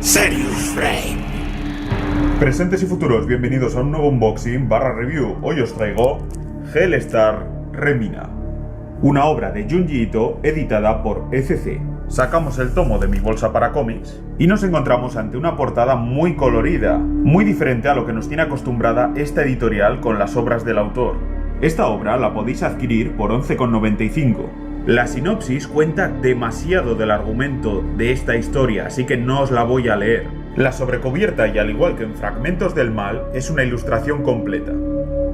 Serious Frame. Presentes y futuros, bienvenidos a un nuevo unboxing / review. Hoy os traigo Hellstar Remina, una obra de Junji Ito editada por ECC. Sacamos el tomo de mi bolsa para cómics y nos encontramos ante una portada muy colorida, muy diferente a lo que nos tiene acostumbrada esta editorial con las obras del autor. Esta obra la podéis adquirir por 11,95. La sinopsis cuenta demasiado del argumento de esta historia, así que no os la voy a leer. La sobrecubierta, y al igual que en Fragmentos del Mal, es una ilustración completa.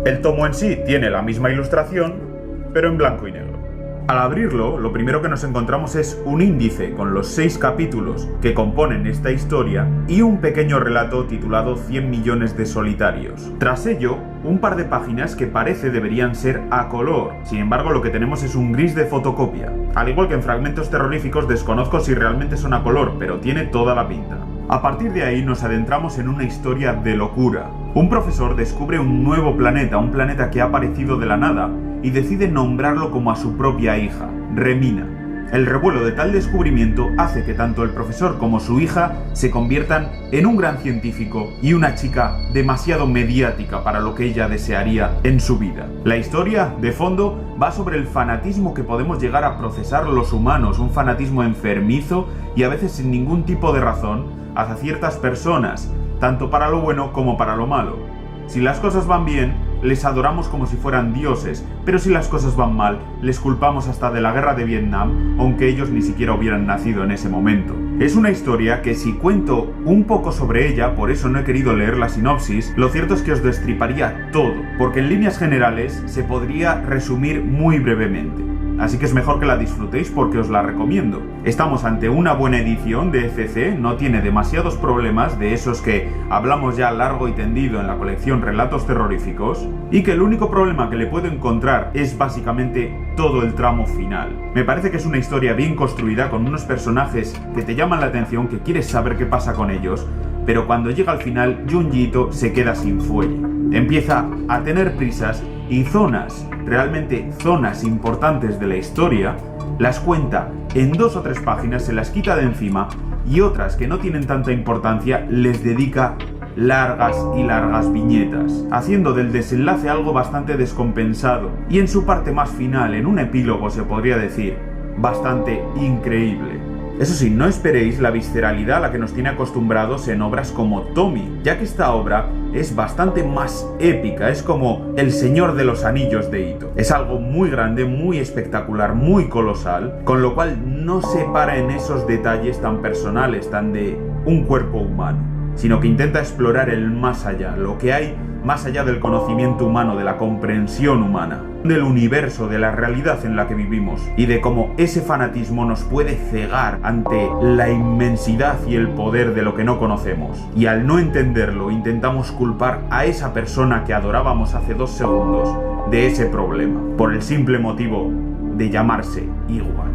El tomo en sí tiene la misma ilustración, pero en blanco y negro. Al abrirlo, lo primero que nos encontramos es un índice con los 6 capítulos que componen esta historia y un pequeño relato titulado 100 millones de solitarios. Tras ello, un par de páginas que parece deberían ser a color, sin embargo lo que tenemos es un gris de fotocopia. Al igual que en Fragmentos terroríficos, desconozco si realmente son a color, pero tiene toda la pinta. A partir de ahí nos adentramos en una historia de locura. Un profesor descubre un nuevo planeta, un planeta que ha aparecido de la nada, y decide nombrarlo como a su propia hija, Remina. El revuelo de tal descubrimiento hace que tanto el profesor como su hija se conviertan en un gran científico y una chica demasiado mediática para lo que ella desearía en su vida. La historia, de fondo, va sobre el fanatismo que podemos llegar a procesar los humanos, un fanatismo enfermizo y a veces sin ningún tipo de razón hacia ciertas personas, tanto para lo bueno como para lo malo. Si las cosas van bien, les adoramos como si fueran dioses, pero si las cosas van mal, les culpamos hasta de la guerra de Vietnam, aunque ellos ni siquiera hubieran nacido en ese momento. Es una historia que, si cuento un poco sobre ella, por eso no he querido leer la sinopsis, lo cierto es que os destriparía todo, porque en líneas generales se podría resumir muy brevemente. Así que es mejor que la disfrutéis porque os la recomiendo. Estamos ante una buena edición de ECC, no tiene demasiados problemas de esos que hablamos ya largo y tendido en la colección Relatos Terroríficos, y que el único problema que le puedo encontrar es básicamente todo el tramo final. Me parece que es una historia bien construida, con unos personajes que te llaman la atención, que quieres saber qué pasa con ellos, pero cuando llega al final, Junji Ito se queda sin fuelle. Empieza a tener prisas y realmente zonas importantes de la historia, las cuenta en 2 o 3 páginas, se las quita de encima, y otras que no tienen tanta importancia les dedica largas y largas viñetas, haciendo del desenlace algo bastante descompensado, y en su parte más final, en un epílogo se podría decir, bastante increíble. Eso sí, no esperéis la visceralidad a la que nos tiene acostumbrados en obras como Tommy, ya que esta obra es bastante más épica, es como El Señor de los Anillos de Ito. Es algo muy grande, muy espectacular, muy colosal, con lo cual no se para en esos detalles tan personales, tan de un cuerpo humano, sino que intenta explorar el más allá, lo que hay más allá del conocimiento humano, de la comprensión humana, del universo, de la realidad en la que vivimos, y de cómo ese fanatismo nos puede cegar ante la inmensidad y el poder de lo que no conocemos. Y al no entenderlo, intentamos culpar a esa persona que adorábamos hace 2 segundos de ese problema, por el simple motivo de llamarse igual.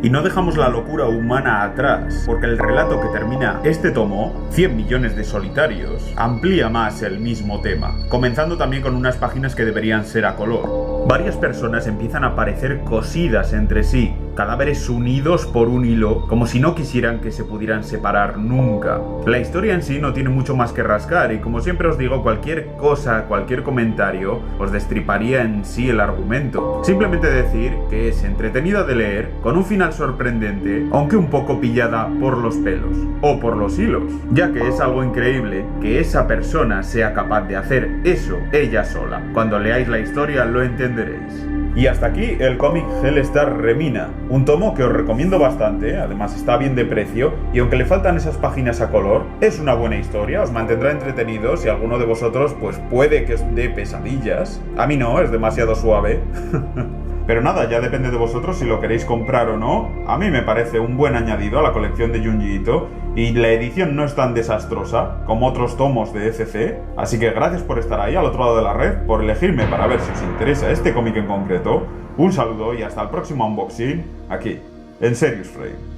Y no dejamos la locura humana atrás, porque el relato que termina este tomo, 100 millones de solitarios, amplía más el mismo tema, comenzando también con unas páginas que deberían ser a color. Varias personas empiezan a parecer cosidas entre sí, cadáveres unidos por un hilo, como si no quisieran que se pudieran separar nunca. La historia en sí no tiene mucho más que rascar, y como siempre os digo, cualquier cosa, cualquier comentario, os destriparía en sí el argumento. Simplemente decir que es entretenida de leer, con un final sorprendente, aunque un poco pillada por los pelos, o por los hilos, ya que es algo increíble que esa persona sea capaz de hacer eso ella sola. Cuando leáis la historia lo entenderéis. Y hasta aquí el cómic Hellstar Remina, un tomo que os recomiendo bastante, además está bien de precio, y aunque le faltan esas páginas a color, es una buena historia, os mantendrá entretenidos, y alguno de vosotros pues puede que os dé pesadillas. A mí no, es demasiado suave. Pero nada, ya depende de vosotros si lo queréis comprar o no. A mí me parece un buen añadido a la colección de Junji Ito, y la edición no es tan desastrosa como otros tomos de ECC, así que gracias por estar ahí al otro lado de la red, por elegirme para ver si os interesa este cómic en concreto. Un saludo y hasta el próximo unboxing, aquí, en Serious Frame.